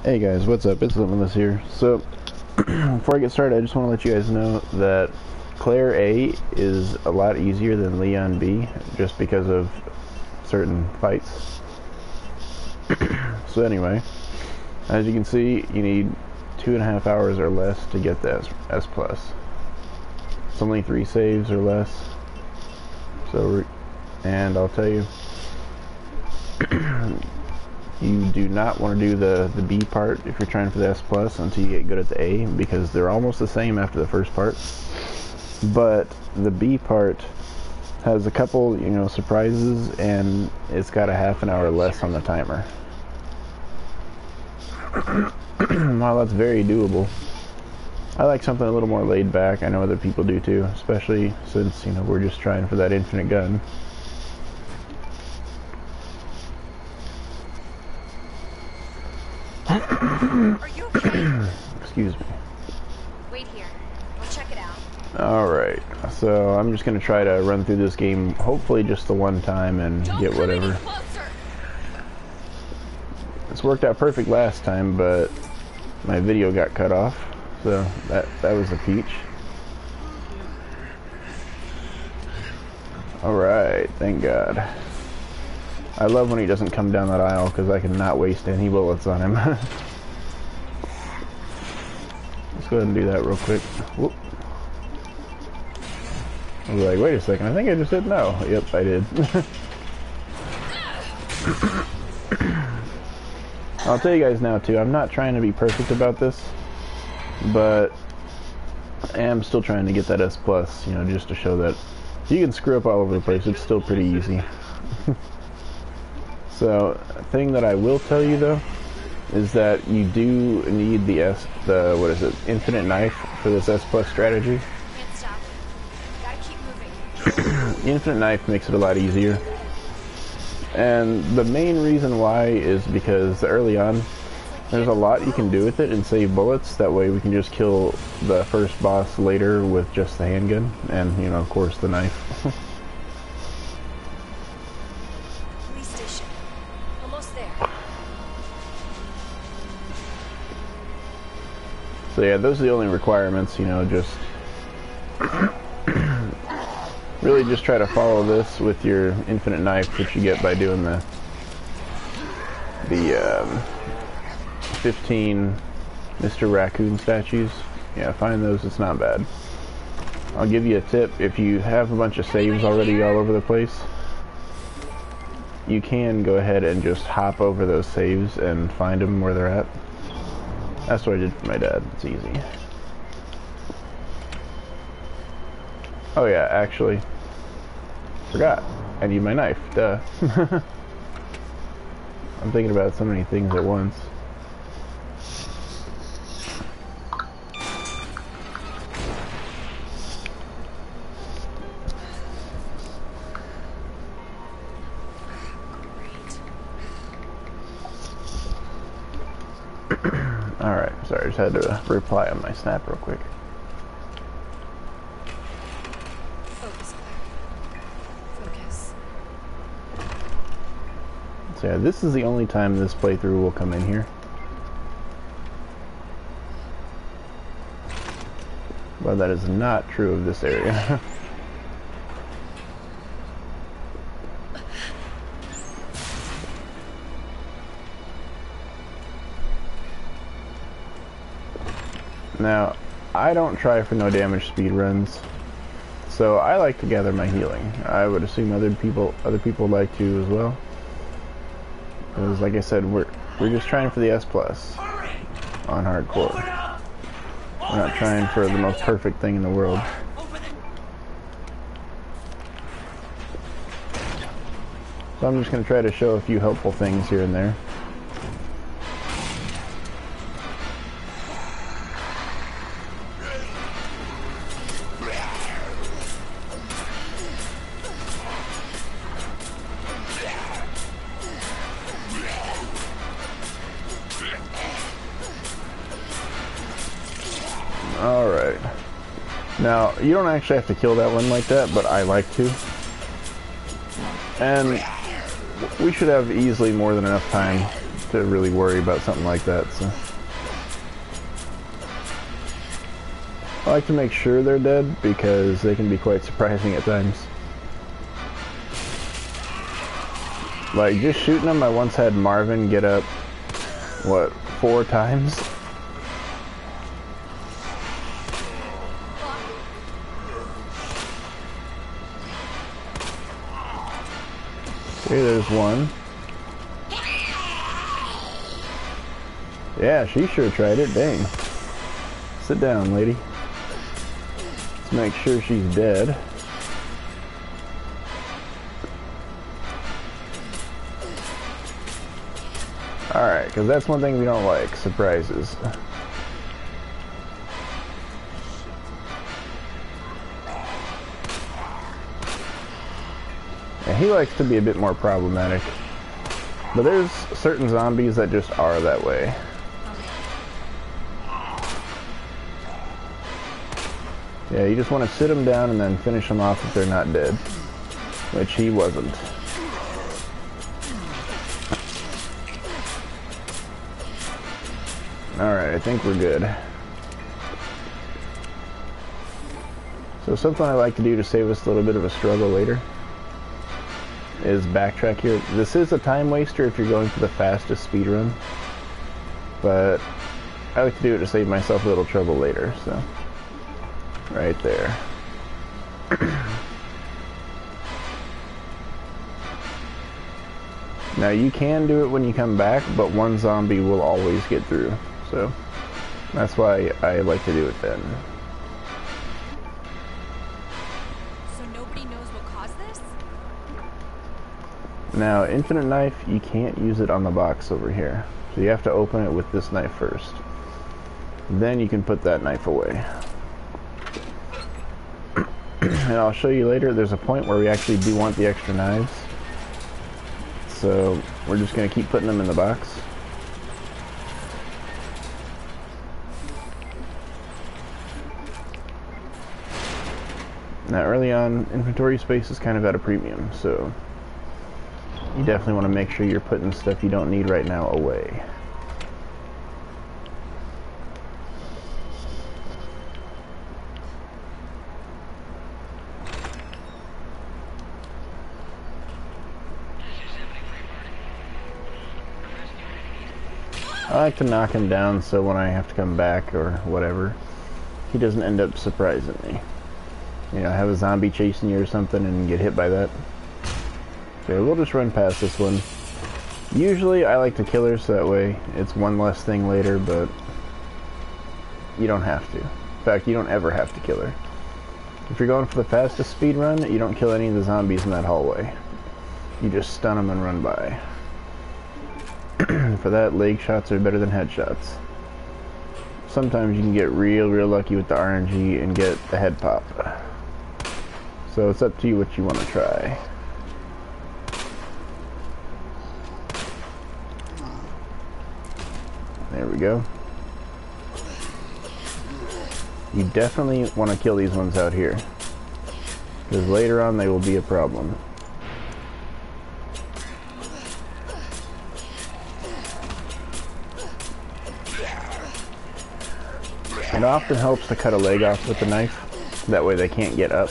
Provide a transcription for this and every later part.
Hey guys, what's up? It's Limitless here. So, before I get started, I just want to let you guys know that Claire A is a lot easier than Leon B, just because of certain fights. So anyway, as you can see, you need 2.5 hours or less to get the S+. It's only 3 saves or less. So, and I'll tell you, you do not want to do the B part if you're trying for the S+ until you get good at the A, because they're almost the same after the first part. But the B part has a couple, surprises, and it's got a half an hour less on the timer. While that's very doable, I like something a little more laid back. I know other people do too, especially since, we're just trying for that infinite gun. Are you okay? Excuse me. Wait here. I'll check it out. Alright, so I'm just going to try to run through this game, hopefully just the one time, and get whatever. This worked out perfect last time, but my video got cut off, so that was a peach. Alright, thank God. I love when he doesn't come down that aisle, because I cannot waste any bullets on him. Let's go ahead and do that real quick. Whoop. I was like, wait a second, I think I just hit no. Yep, I did. I'll tell you guys now too, I'm not trying to be perfect about this, but I am still trying to get that S+, just to show that you can screw up all over the place, it's still pretty easy. So, a thing that I will tell you though, is that you do need the infinite knife for this S+ strategy. Can't stop. Gotta keep moving. The infinite knife makes it a lot easier. And the main reason why is because early on, there's a lot you can do with it and save bullets. That way we can just kill the first boss later with just the handgun and, of course, the knife. Police station. Almost there. So yeah, those are the only requirements, just really just try to follow this with your infinite knife, which you get by doing the 15 Mr. Raccoon statues. Yeah, find those, it's not bad. I'll give you a tip, if you have a bunch of saves already all over the place, you can go ahead and just hop over those saves and find them where they're at. That's what I did for my dad, it's easy. Oh yeah, actually, forgot. I need my knife, duh. I'm thinking about so many things at once. Alright, sorry, I just had to reply on my snap real quick. Focus. So yeah, this is the only time this playthrough will come in here. But that is not true of this area. Now, I don't try for no damage speed runs, so I like to gather my healing. I would assume other people like to as well. Because, like I said, we're just trying for the S+ on hardcore. We're not trying for the most perfect thing in the world. So I'm just going to try to show a few helpful things here and there. Alright. Now, you don't actually have to kill that one like that, but I like to. And we should have easily more than enough time to really worry about something like that, so. I like to make sure they're dead because they can be quite surprising at times. Like, just shooting them, I once had Marvin get up, what, 4 times? Okay, there's one. Yeah, she sure tried it, dang. Sit down, lady. Let's make sure she's dead. Alright, because that's one thing we don't like, surprises. Yeah, he likes to be a bit more problematic. But there's certain zombies that just are that way. Yeah, you just want to sit them down and then finish them off if they're not dead. Which he wasn't. Alright, I think we're good. So something I like to do to save us a little bit of a struggle later is backtrack here. This is a time waster if you're going for the fastest speedrun, but I like to do it to save myself a little trouble later, so right there. Now you can do it when you come back, but one zombie will always get through, so that's why I like to do it then. So nobody knows what caused this? Now, infinite knife, you can't use it on the box over here. So you have to open it with this knife first. Then you can put that knife away. And I'll show you later, there's a point where we actually do want the extra knives. So we're just going to keep putting them in the box. Now early on, inventory space is kind of at a premium, so you definitely want to make sure you're putting stuff you don't need right now away. I like to knock him down so when I have to come back or whatever, he doesn't end up surprising me. You know, have a zombie chasing you or something and get hit by that. So we'll just run past this one. Usually I like to kill her so that way it's one less thing later, but you don't have to. In fact, you don't ever have to kill her. If you're going for the fastest speed run, you don't kill any of the zombies in that hallway. You just stun them and run by. For that, leg shots are better than headshots. Sometimes you can get real lucky with the RNG and get the head pop. So it's up to you what you want to try. There we go. You definitely want to kill these ones out here, because later on they will be a problem. It often helps to cut a leg off with the knife, that way they can't get up.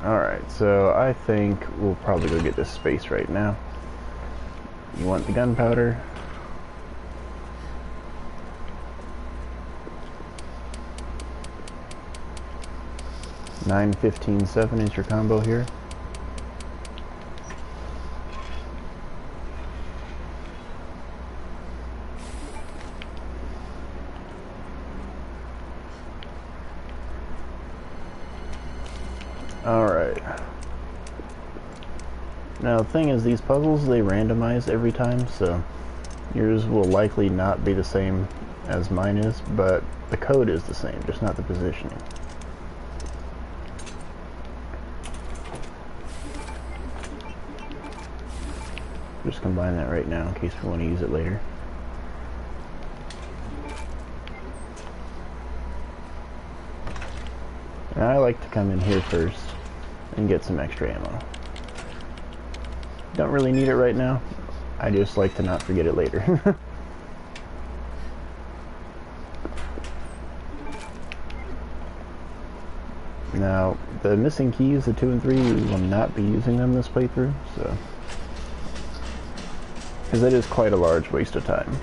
Alright, so I think we'll probably go get this space right now. You want the gunpowder. $9.15.7 is your combo here. Alright. Now the thing is, these puzzles, they randomize every time, so yours will likely not be the same as mine is, but the code is the same, just not the positioning. Just combine that right now in case we want to use it later. And I like to come in here first, and get some extra ammo. Don't really need it right now. I just like to not forget it later. Now, the missing keys, the 2 and 3, we will not be using them this playthrough, so... because it is quite a large waste of time.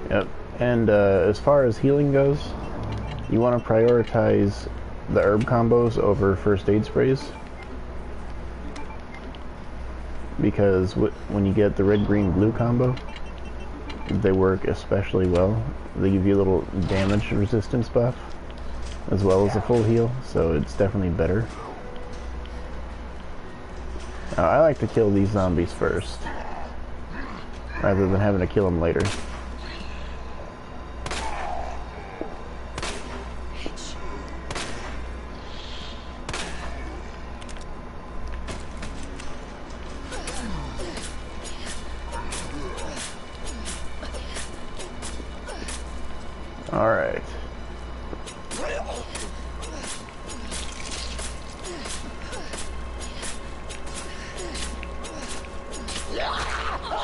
Yep, and as far as healing goes, you want to prioritize the herb combos over first aid sprays. Because when you get the red, green, blue combo, they work especially well. They give you a little damage resistance buff, as well as a full heal, so it's definitely better. I like to kill these zombies first, rather than having to kill them later. Alright.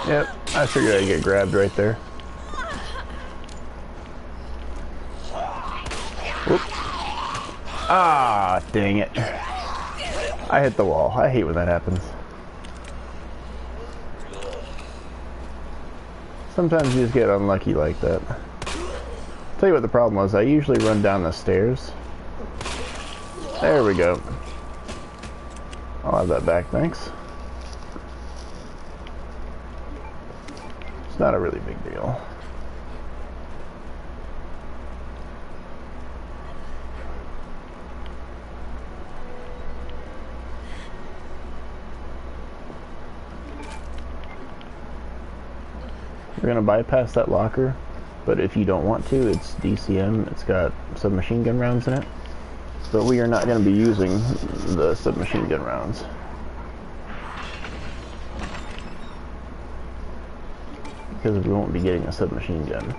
Yep, I figured I'd get grabbed right there. Whoop. Ah, dang it. I hit the wall. I hate when that happens. Sometimes you just get unlucky like that. Tell you what the problem was, I usually run down the stairs. There we go. I'll have that back, thanks. It's not a really big deal. We're gonna bypass that locker. But if you don't want to, it's DCM. It's got submachine gun rounds in it. But we are not going to be using the submachine gun rounds. Because we won't be getting a submachine gun.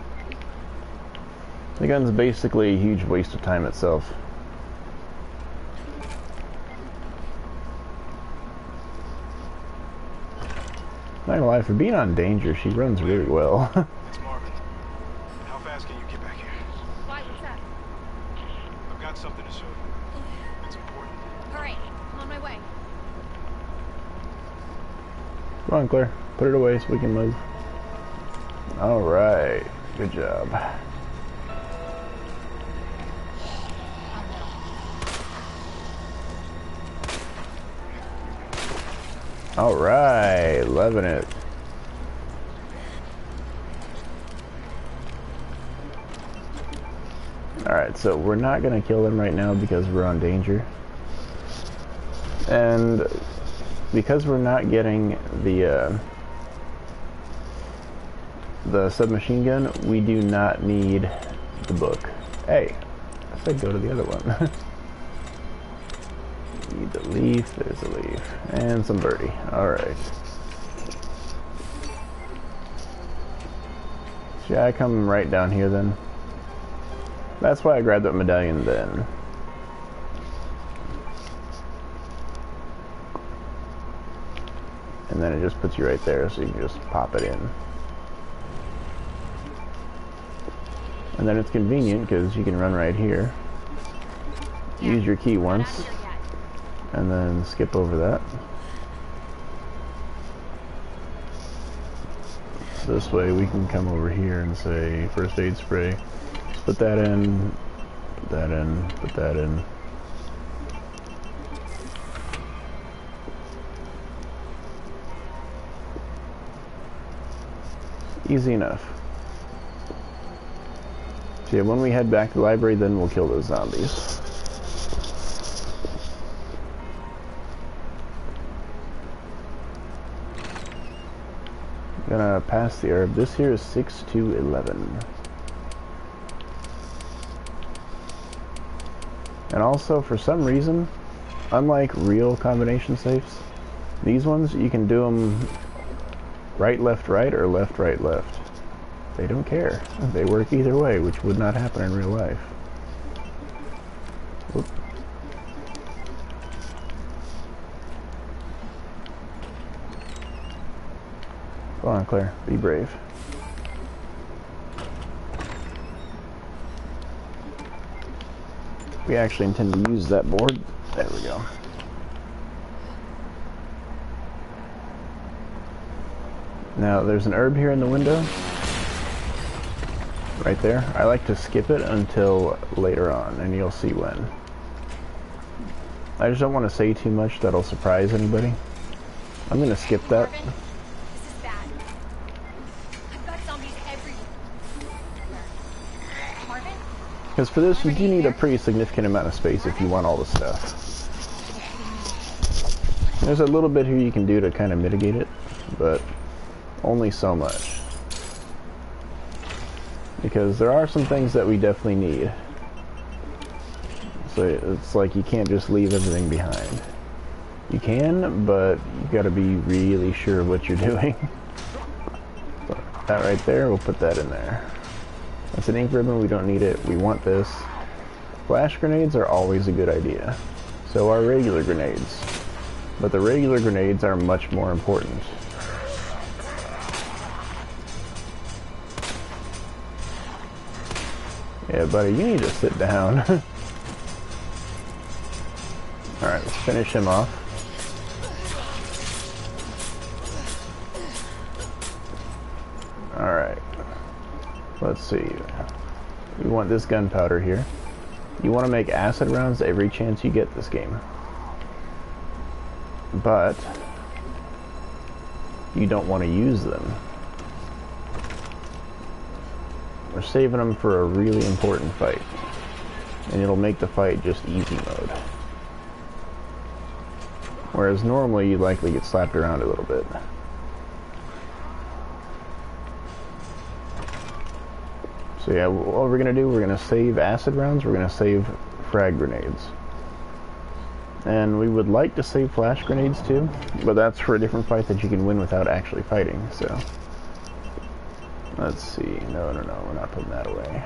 The gun's basically a huge waste of time itself. Not gonna lie, for being on danger, she runs really well. Something to show you. It's important. Hurry, I'm on my way. Come on, Claire. Put it away so we can move. Alright. Good job. Alright. Loving it. Alright, so we're not going to kill them right now because we're on danger. And because we're not getting the submachine gun, we do not need the book. Hey, I said go to the other one. Need the leaf, there's a leaf. And some birdie. Alright. Should I come right down here then? That's why I grabbed that medallion then. And then it just puts you right there, so you can just pop it in. And then it's convenient because you can run right here. Use your key once, and then skip over that. This way we can come over here and say first aid spray. Put that in, put that in, put that in. Easy enough. So yeah, when we head back to the library, then we'll kill those zombies. Gonna pass the herb. This here is 6 to 11. And also, for some reason, unlike real combination safes, these ones, you can do them right, left, right, or left, right, left. They don't care. They work either way, which would not happen in real life. Whoop. Go on, Claire. Be brave. We actually intend to use that board. There we go. Now, there's an herb here in the window. Right there. I like to skip it until later on, and you'll see when. I just don't want to say too much that'll surprise anybody. I'm going to skip that. Marvin, this is bad. I've got zombies everywhere. Marvin? Because for this, you do need a pretty significant amount of space if you want all the stuff. There's a little bit here you can do to kind of mitigate it, but only so much. Because there are some things that we definitely need. So it's like you can't just leave everything behind. You can, but you gotta be really sure what you're doing. So that right there, we'll put that in there. That's an ink ribbon, we don't need it. We want this. Flash grenades are always a good idea. So are regular grenades. But the regular grenades are much more important. Yeah, buddy, you need to sit down. Alright, let's finish him off. Alright. Let's see. We want this gunpowder here. You want to make acid rounds every chance you get this game. But you don't want to use them. We're saving them for a really important fight. And it'll make the fight just easy mode. Whereas normally you likely get slapped around a little bit. So yeah, what we're going to do, we're going to save acid rounds, we're going to save frag grenades. And we would like to save flash grenades too, but that's for a different fight that you can win without actually fighting, so. Let's see. No, we're not putting that away.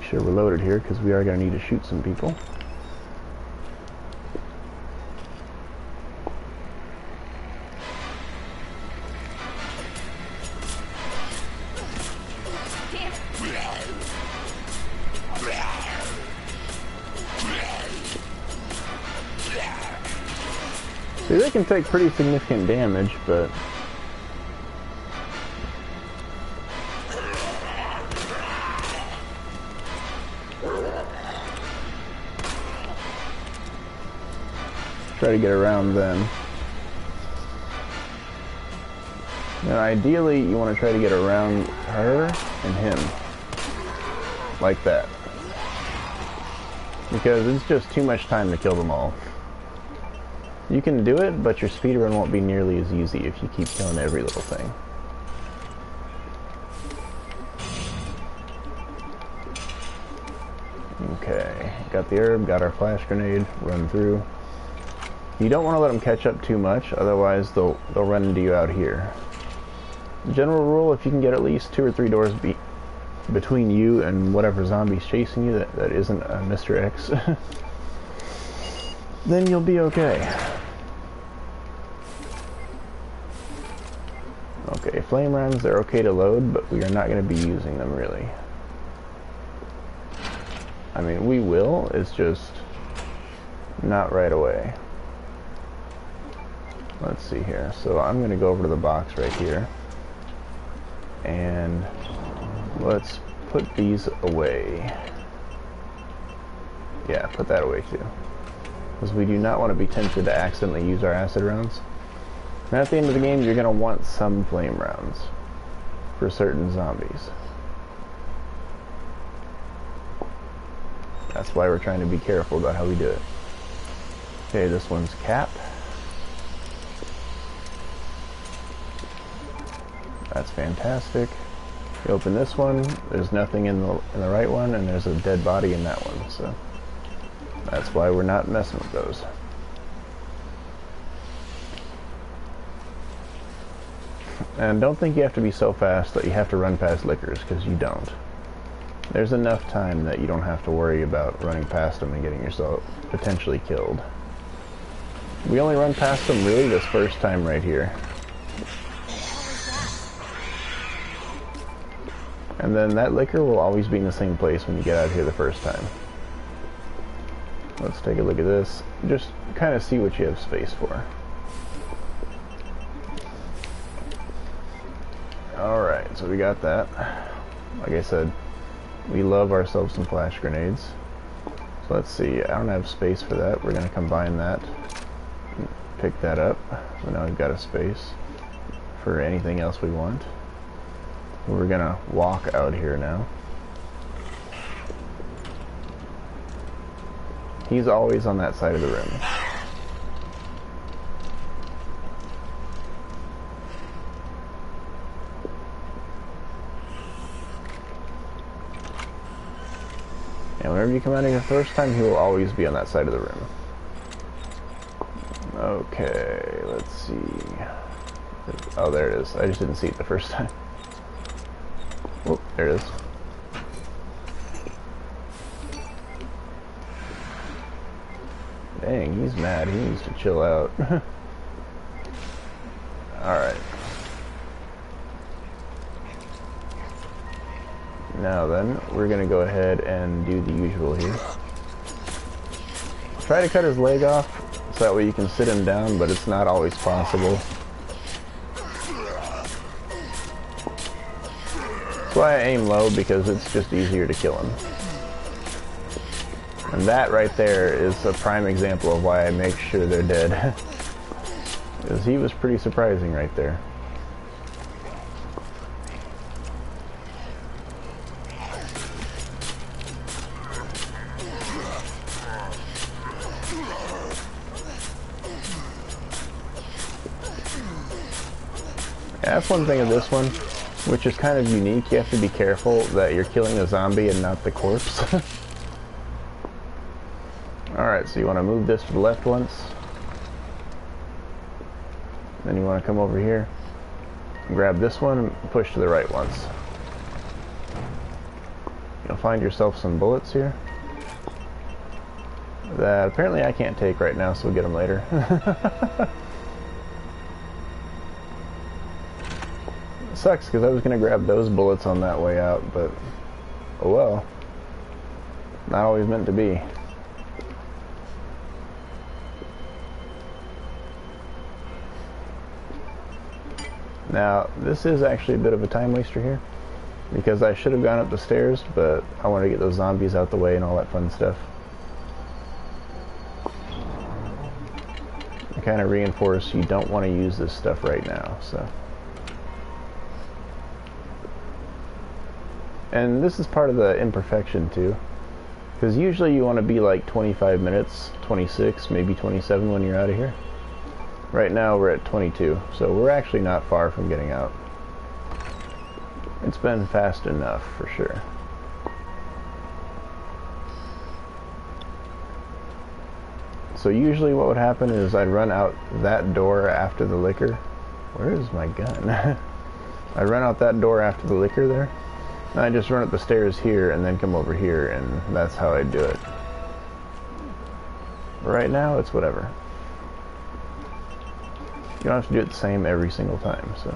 Make sure we're loaded here, because we are going to need to shoot some people. See, they can take pretty significant damage, but try to get around them. Now, ideally, you want to try to get around her and him. Like that. Because it's just too much time to kill them all. You can do it, but your speedrun won't be nearly as easy if you keep killing every little thing. Okay, got the herb, got our flash grenade, run through. You don't want to let them catch up too much, otherwise they'll run into you out here. General rule, if you can get at least 2 or 3 doors between you and whatever zombie's chasing you that isn't Mr. X, then you'll be okay. Okay, flame rounds, they're okay to load, but we are not going to be using them really. I mean, we will, it's just not right away. Let's see here. So I'm going to go over to the box right here. And let's put these away. Yeah, put that away too. Because we do not want to be tempted to accidentally use our acid rounds. And at the end of the game, you're going to want some flame rounds for certain zombies. That's why we're trying to be careful about how we do it. Okay, this one's Cap. That's fantastic. You open this one, there's nothing in the right one, and there's a dead body in that one, so that's why we're not messing with those. And don't think you have to be so fast that you have to run past lickers, because you don't. There's enough time that you don't have to worry about running past them and getting yourself potentially killed. We only run past them really this first time right here. And then that liquor will always be in the same place when you get out of here the first time. Let's take a look at this. Just kind of see what you have space for. Alright, so we got that. Like I said, we love ourselves some flash grenades. So let's see, I don't have space for that. We're going to combine that. Pick that up. So now we've got a space for anything else we want. We're gonna walk out here now. He's always on that side of the room. And whenever you come out here the first time, he will always be on that side of the room. Okay, let's see. Oh, there it is. I just didn't see it the first time. Oh, there it is. Dang, he's mad. He needs to chill out. Alright. Now then, we're going to go ahead and do the usual here. Try to cut his leg off, so that way you can sit him down, but it's not always possible. That's why I aim low, because it's just easier to kill him. And that right there is a prime example of why I make sure they're dead. Because he was pretty surprising right there. That's one thing of this one, which is kind of unique. You have to be careful that you're killing the zombie and not the corpse. Alright, so you want to move this to the left once. Then you want to come over here, grab this one, and push to the right once. You'll find yourself some bullets here that apparently I can't take right now, so we'll get them later. Sucks, because I was going to grab those bullets on that way out, but oh well. Not always meant to be. Now, this is actually a bit of a time waster here, because I should have gone up the stairs, but I want to get those zombies out the way and all that fun stuff. I kind of reinforce you don't want to use this stuff right now, so. And this is part of the imperfection too, because usually you want to be like 25 minutes, 26, maybe 27 when you're out of here. Right now we're at 22, so we're actually not far from getting out. It's been fast enough for sure. So usually what would happen is I'd run out that door after the liquor. Where is my gun? I'd run out that door after the liquor there. And I just run up the stairs here and then come over here, and that's how I do it. Right now, it's whatever. You don't have to do it the same every single time, so.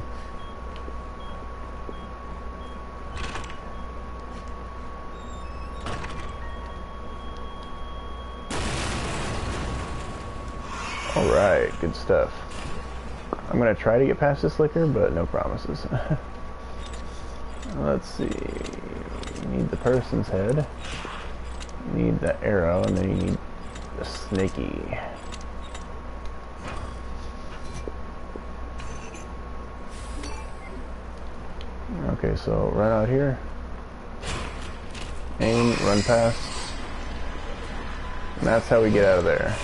Alright, good stuff. I'm gonna try to get past this liquor, but no promises. Let's see. You need the person's head. You need the arrow, and then you need the snaky. Okay, so run out here. Aim, run past. And that's how we get out of there.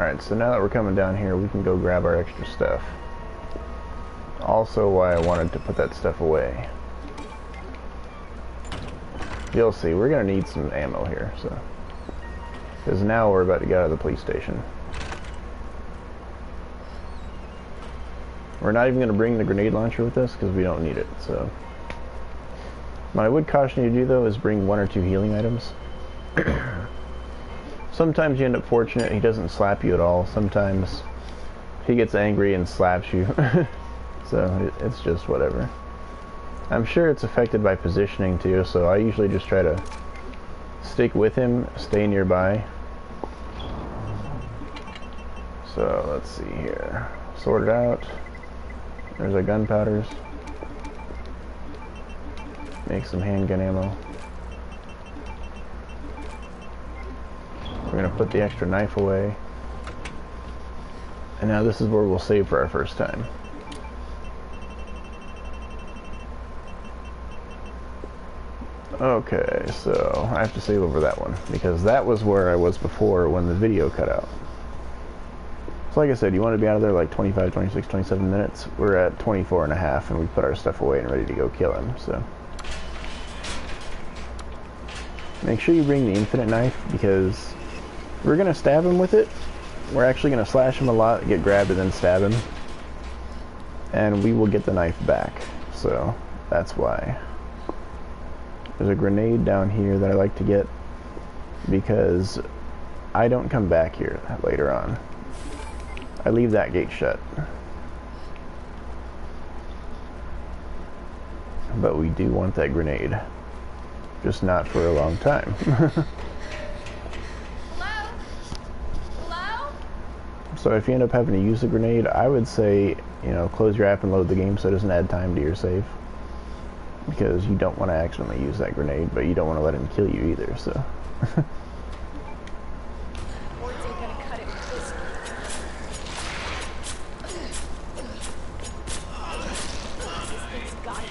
Alright, so now that we're coming down here, we can go grab our extra stuff. Also why I wanted to put that stuff away. You'll see, we're going to need some ammo here, so. Because now we're about to get out of the police station. We're not even going to bring the grenade launcher with us because we don't need it, so. What I would caution you to do, though, is bring 1 or 2 healing items. Sometimes you end up fortunate, he doesn't slap you at all. Sometimes he gets angry and slaps you. So it's just whatever. I'm sure it's affected by positioning too, so I usually just try to stick with him, stay nearby. So let's see here. Sort it out. There's our gunpowders. Make some handgun ammo. We're going to put the extra knife away. And now this is where we'll save for our first time. Okay, so I have to save over that one, because that was where I was before when the video cut out. So like I said, you want to be out of there like 25, 26, 27 minutes. We're at 24 and a half, and we put our stuff away and ready to go kill him, so. Make sure you bring the infinite knife, because we're going to stab him with it. We're actually going to slash him a lot, get grabbed, and then stab him. And we will get the knife back, so that's why. There's a grenade down here that I like to get because I don't come back here later on. I leave that gate shut. But we do want that grenade. Just not for a long time. Hello? Hello? So if you end up having to use a grenade, I would say, you know, close your app and load the game so it doesn't add time to your save. Because you don't want to accidentally use that grenade, but you don't want to let him kill you either, so. Boards ain't gonna cut it with this. This thing's gotta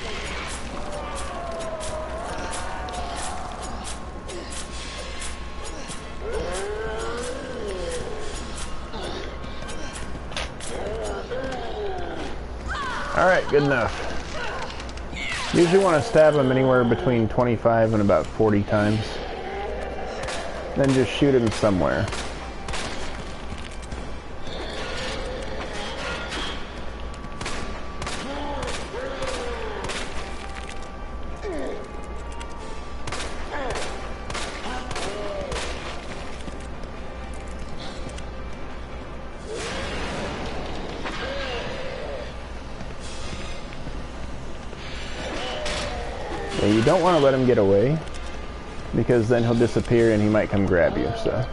go. Alright, good enough. Usually want to stab him anywhere between 25 and about 40 times. Then just shoot him somewhere. Yeah, you don't want to let him get away, because then he'll disappear and he might come grab you, so.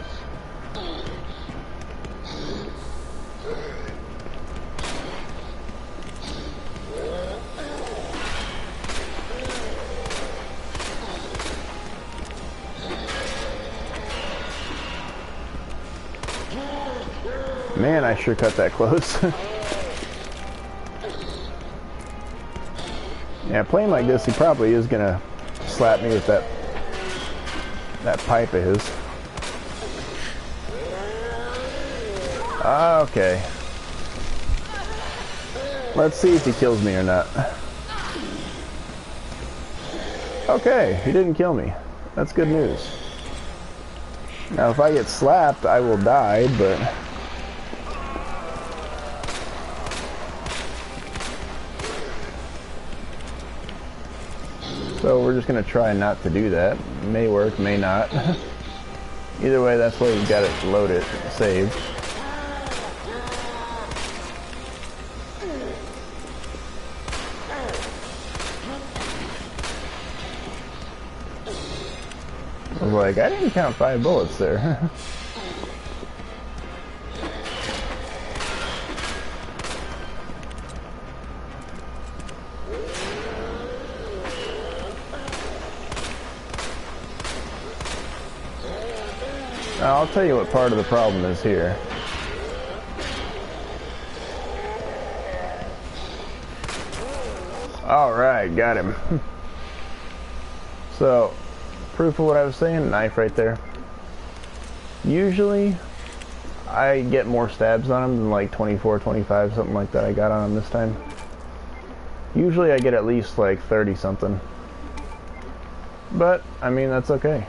Man, I sure cut that close. Yeah, playing like this, he probably is gonna slap me with that pipe of his. Okay. Let's see if he kills me or not. Okay, he didn't kill me. That's good news. Now, if I get slapped, I will die, but... So we're just going to try not to do that. May work, may not. Either way, that's why you've got it loaded, saved. I was like, I didn't count 5 bullets there. Now, I'll tell you what part of the problem is here. Alright, got him. So, proof of what I was saying, knife right there. Usually, I get more stabs on him than like 24, 25, something like that I got on him this time. Usually I get at least like 30 something. But, I mean, that's okay.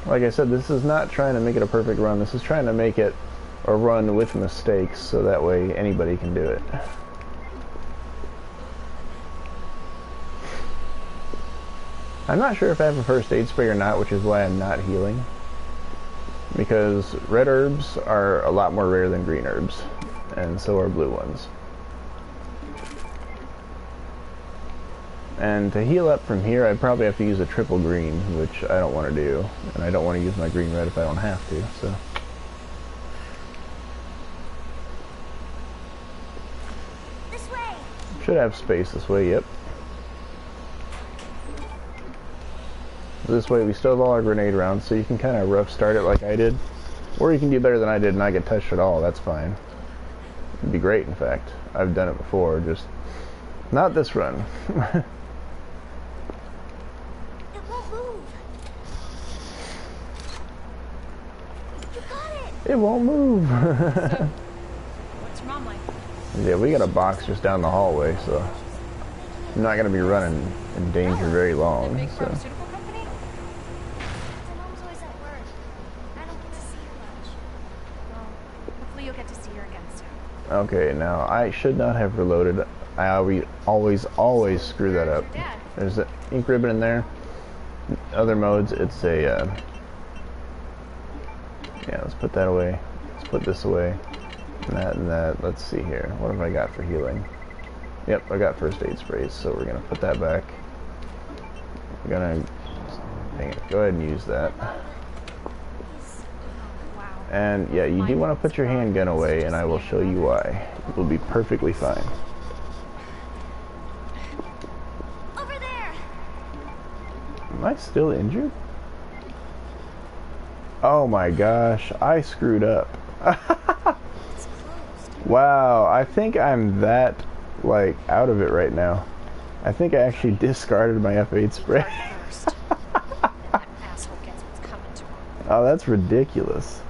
Like I said, this is not trying to make it a perfect run. This is trying to make it a run with mistakes, so that way anybody can do it. I'm not sure if I have a first aid spray or not, which is why I'm not healing. Because red herbs are a lot more rare than green herbs, and so are blue ones. And to heal up from here, I'd probably have to use a triple green, which I don't want to do. And I don't want to use my green red if I don't have to, so. This way. Should have space this way, yep. This way we still have all our grenade rounds, so you can kind of rough start it like I did. Or you can do better than I did and not get touched at all, that's fine. It'd be great, in fact. I've done it before, just not this run. It won't move. So, what's your mom like? Yeah, we got a box just down the hallway, so I'm not going to be running in danger very long. The big So. pharmaceutical company? My mom's always at work. I don't get to see her much. Well, hopefully you'll get to see her again soon. Okay, now I should not have reloaded. I always screw that up. There's an ink ribbon in there. Other modes, it's a... yeah, let's put that away. Let's put this away. And that and that. Let's see here. What have I got for healing? Yep, I got first aid sprays, so we're going to put that back. We're going to... dang it, go ahead and use that. And yeah, you do want to put your handgun away, and I will show you why. It will be perfectly fine. Over there. Am I still injured? Oh my gosh, I screwed up. Wow, I think I'm that, like, out of it right now. I think I actually discarded my F8 spray. That asshole gets what's coming to him. Oh, that's ridiculous.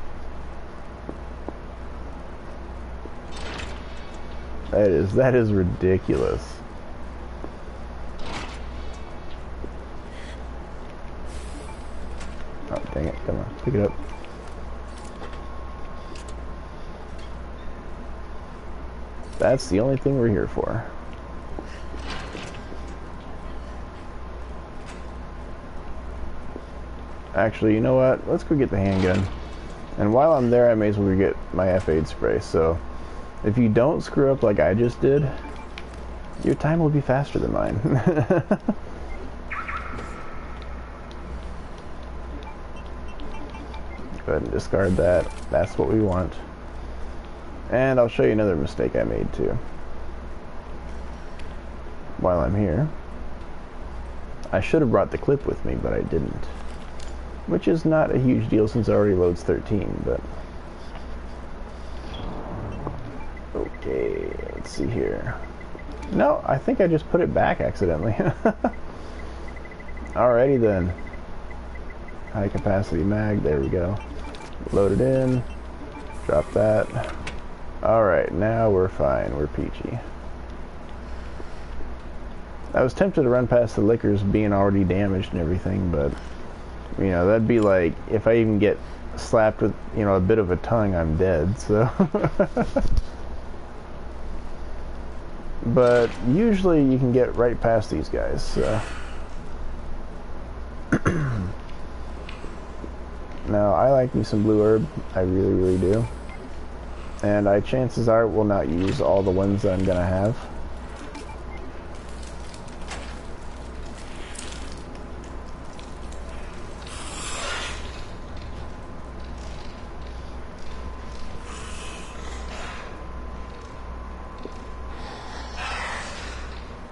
That is ridiculous. Oh, dang it, come on, pick it up. That's the only thing we're here for. Actually, you know what? Let's go get the handgun. And while I'm there, I may as well get my F8 spray. So, if you don't screw up like I just did, your time will be faster than mine. Go ahead and discard that. That's what we want. And I'll show you another mistake I made too. While I'm here. I should have brought the clip with me, but I didn't. Which is not a huge deal since it already loads 13, but... okay, let's see here. No, I think I just put it back accidentally. Alrighty then. High capacity mag, there we go. Load it in. Drop that. Alright, now we're fine. We're peachy. I was tempted to run past the liquors being already damaged and everything, but... you know, that'd be like, if I even get slapped with, you know, a bit of a tongue, I'm dead, so... but usually you can get right past these guys, so... Now, I like me some blue herb. I really, really do. And chances are will not use all the ones that I'm gonna have.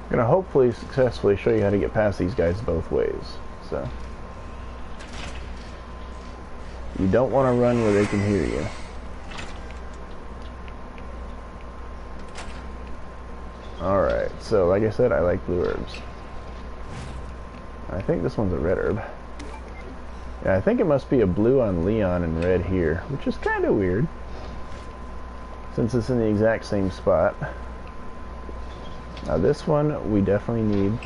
I'm gonna hopefully successfully show you how to get past these guys both ways. So you don't want to run where they can hear you. Alright, so like I said, I like blue herbs. I think this one's a red herb. Yeah, I think it must be a blue on Leon and red here, which is kind of weird, since it's in the exact same spot. Now this one we definitely need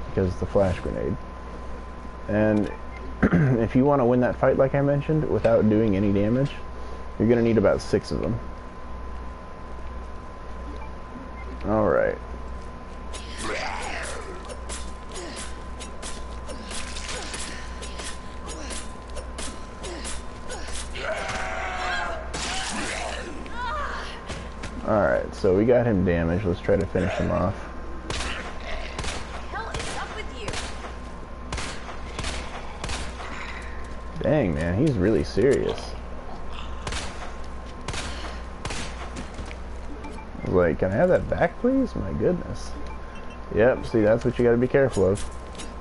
because it's the flash grenade. And if you want to win that fight, like I mentioned, without doing any damage, you're going to need about 6 of them. Alright. Alright, so we got him damaged. Let's try to finish him off. Hell is up with you? Dang, man, he's really serious. I was like, can I have that back, please? My goodness. Yep, see, that's what you gotta be careful of.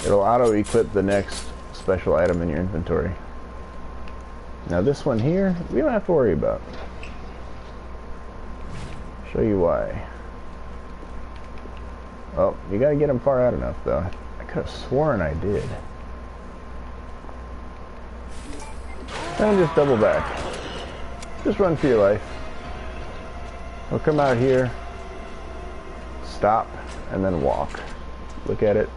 It'll auto-equip the next special item in your inventory. Now this one here, we don't have to worry about. Show you why. Oh, you gotta get him far out enough, though. I could have sworn I did. And just double back. Just run for your life. We'll come out here, stop, and then walk. Look at it.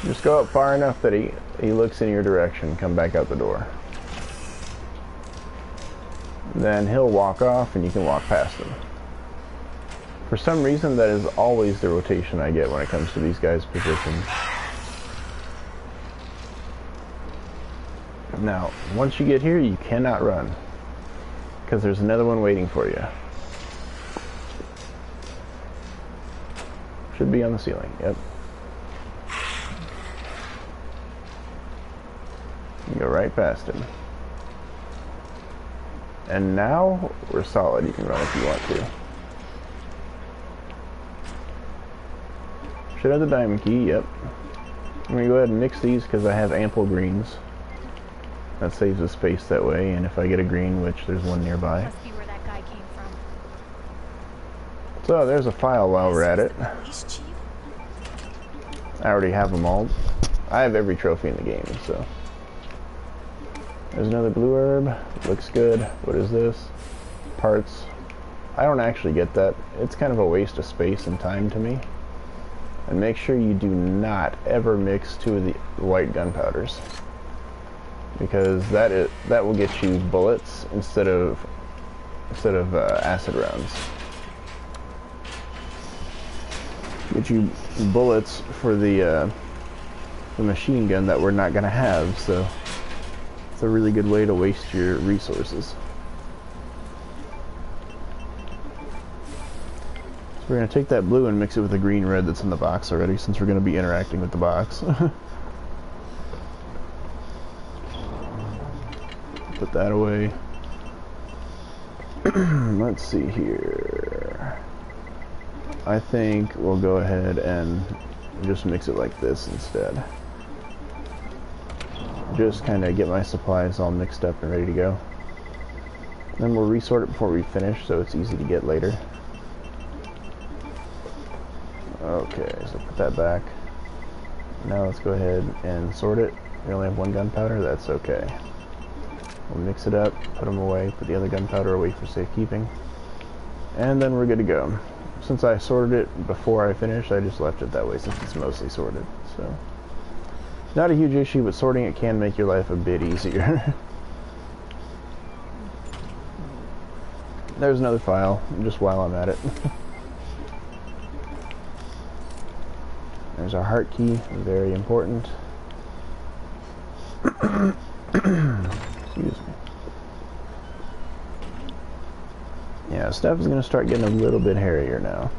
Just go up far enough that he looks in your direction, come back out the door. Then he'll walk off and you can walk past him. For some reason, that is always the rotation I get when it comes to these guys' positions. Now, once you get here, you cannot run, because there's another one waiting for you. Should be on the ceiling, yep. You go right past him. And now, we're solid. You can run if you want to. Should have the diamond key, yep. I'm going to go ahead and mix these because I have ample greens. That saves the space that way, and if I get a green, which there's one nearby. Must be where that guy came from. So, there's a file while we're at it. Police chief? I already have them all. I have every trophy in the game, so. There's another blue herb. Looks good. What is this? Parts. I don't actually get that. It's kind of a waste of space and time to me. And make sure you do not ever mix 2 of the white gunpowders, because that will get you bullets instead of acid rounds. Get you bullets for the machine gun that we're not gonna have. So it's a really good way to waste your resources. So we're going to take that blue and mix it with the green red that's in the box already, since we're going to be interacting with the box. Put that away. Let's see here. I think we'll go ahead and just mix it like this instead. Just kind of get my supplies all mixed up and ready to go. Then we'll resort it before we finish, so it's easy to get later. Okay, so put that back. Now let's go ahead and sort it. We only have 1 gunpowder, that's okay. We'll mix it up, put them away, put the other gunpowder away for safekeeping. And then we're good to go. Since I sorted it before I finished, I just left it that way since it's mostly sorted. So, not a huge issue, but sorting it can make your life a bit easier. There's another file, just while I'm at it. There's our heart key, very important. Excuse me. Yeah, stuff is going to start getting a little bit hairier now.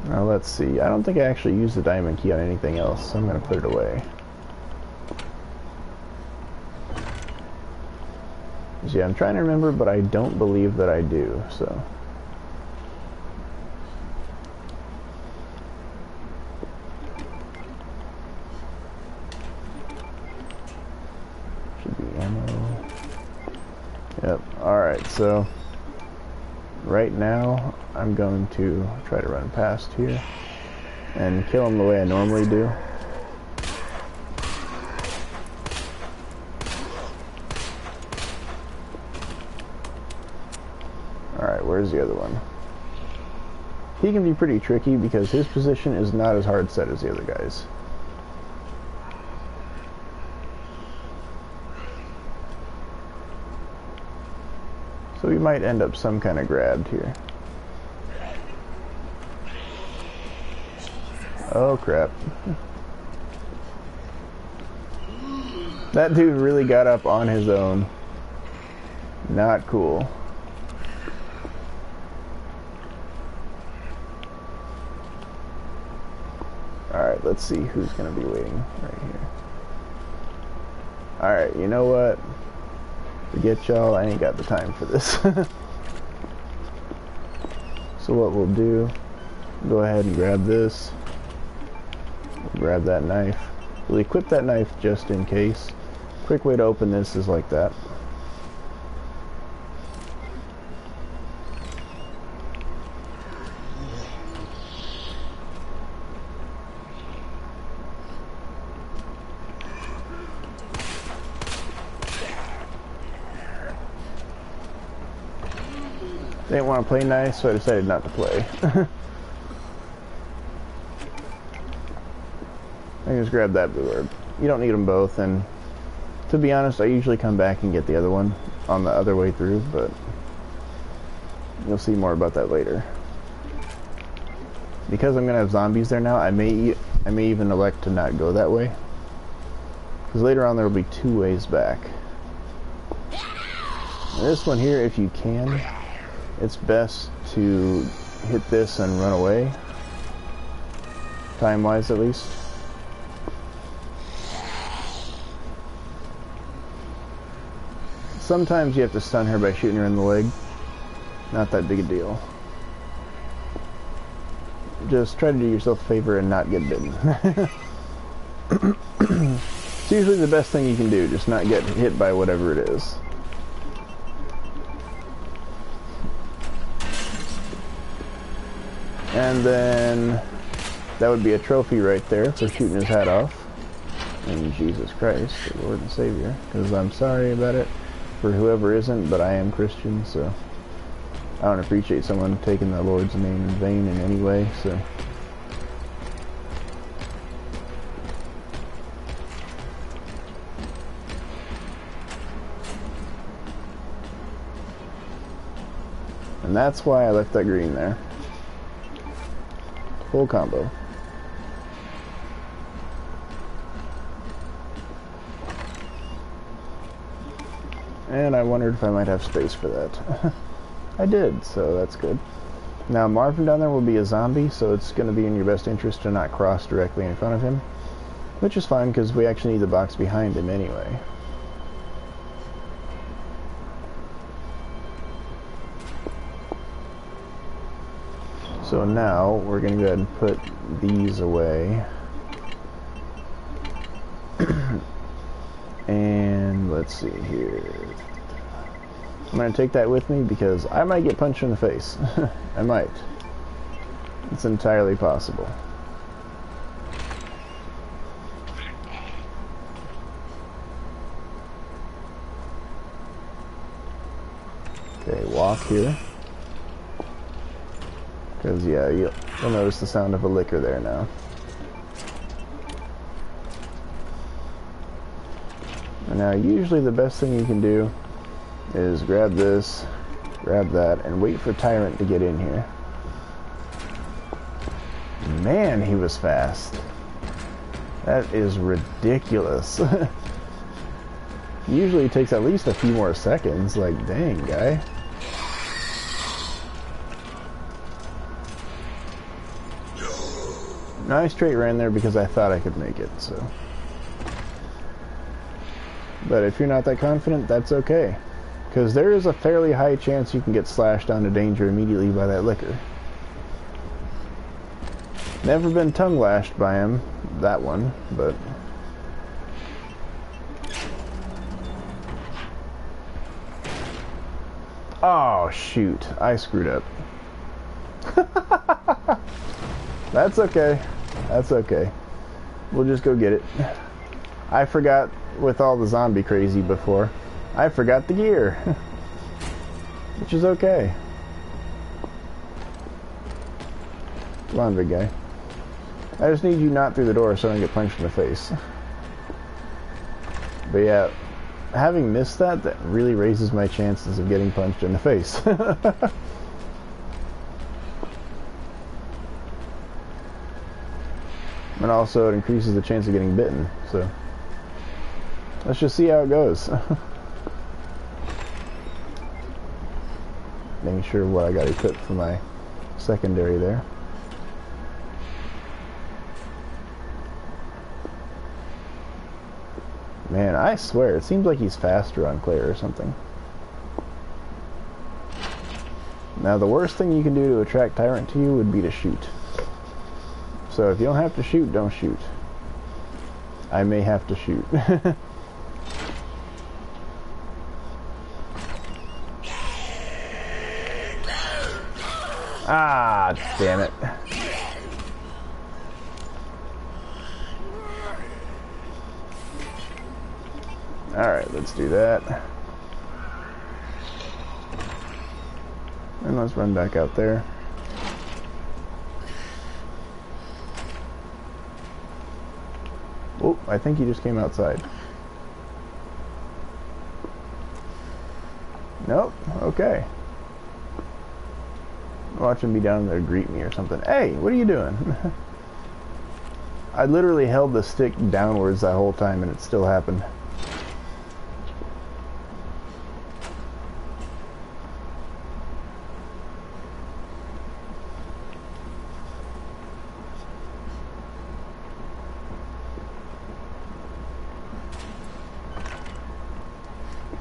Now let's see. I don't think I actually used the diamond key on anything else, so I'm going to put it away. Yeah, I'm trying to remember, but I don't believe that I do, so. Should be ammo. Yep, alright, so right now, I'm going to try to run past here and kill him the way I normally do. Alright, where's the other one? He can be pretty tricky because his position is not as hard set as the other guys. So we might end up some kind of grabbed here. Oh crap. That dude really got up on his own. Not cool. Alright, let's see who's going to be waiting right here. Alright, you know what? Forget y'all, I ain't got the time for this. So what we'll do, go ahead and grab this. We'll grab that knife. We'll equip that knife just in case. Quick way to open this is like that. Didn't want to play nice, so I decided not to play. I just grabbed that blue herb. You don't need them both, and to be honest, I usually come back and get the other one on the other way through, but you'll see more about that later. Because I'm gonna have zombies there now, I may even elect to not go that way, because later on there will be 2 ways back. And this one here, if you can, it's best to hit this and run away, time-wise at least. Sometimes you have to stun her by shooting her in the leg. Not that big a deal. Just try to do yourself a favor and not get bitten. It's usually the best thing you can do, just not get hit by whatever it is. And then that would be a trophy right there for shooting his hat off. And Jesus Christ, the Lord and Savior. Because I'm sorry about it for whoever isn't, but I am Christian, so I don't appreciate someone taking the Lord's name in vain in any way, so. And that's why I left that green there. Full combo. And I wondered if I might have space for that. I did, so that's good. Now Marvin down there will be a zombie, so it's going to be in your best interest to not cross directly in front of him. Which is fine, because we actually need the box behind him anyway. So now we're going to go ahead and put these away. And let's see here. I'm going to take that with me because I might get punched in the face. I might. It's entirely possible. Okay, walk here. Because, yeah, you'll notice the sound of a licker there now. And now, usually the best thing you can do is grab this, grab that, and wait for Tyrant to get in here. Man, he was fast. That is ridiculous. Usually it takes at least a few more seconds. Like, dang, guy. No, I straight ran there because I thought I could make it, so. But if you're not that confident, that's okay. Because there is a fairly high chance you can get slashed onto danger immediately by that licker. Never been tongue lashed by him, that one, but. Oh, shoot. I screwed up. That's okay. That's okay. We'll just go get it. I forgot, with all the zombie crazy before, I forgot the gear. Which is okay. Come on, big guy. I just need you not through the door so I don't get punched in the face. But yeah, having missed that really raises my chances of getting punched in the face. And also it increases the chance of getting bitten, so let's just see how it goes. Making sure what I got equipped for my secondary there. Man, I swear, it seems like he's faster on Claire or something. Now, the worst thing you can do to attract Tyrant to you would be to shoot. So if you don't have to shoot, don't shoot. I may have to shoot. Ah, damn it. Alright, let's do that. And let's run back out there. Oh, I think he just came outside. Nope, okay. Watch him be down there to greet me or something. Hey, what are you doing? I literally held the stick downwards that whole time and it still happened.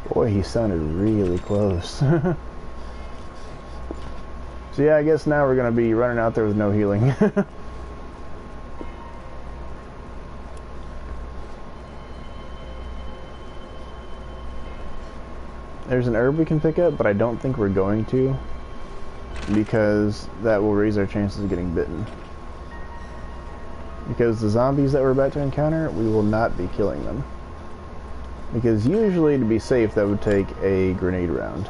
Boy, he sounded really close. So yeah, I guess now we're going to be running out there with no healing. There's an herb we can pick up, but I don't think we're going to, because that will raise our chances of getting bitten. Because the zombies that we're about to encounter, we will not be killing them. Because usually, to be safe, that would take a grenade round.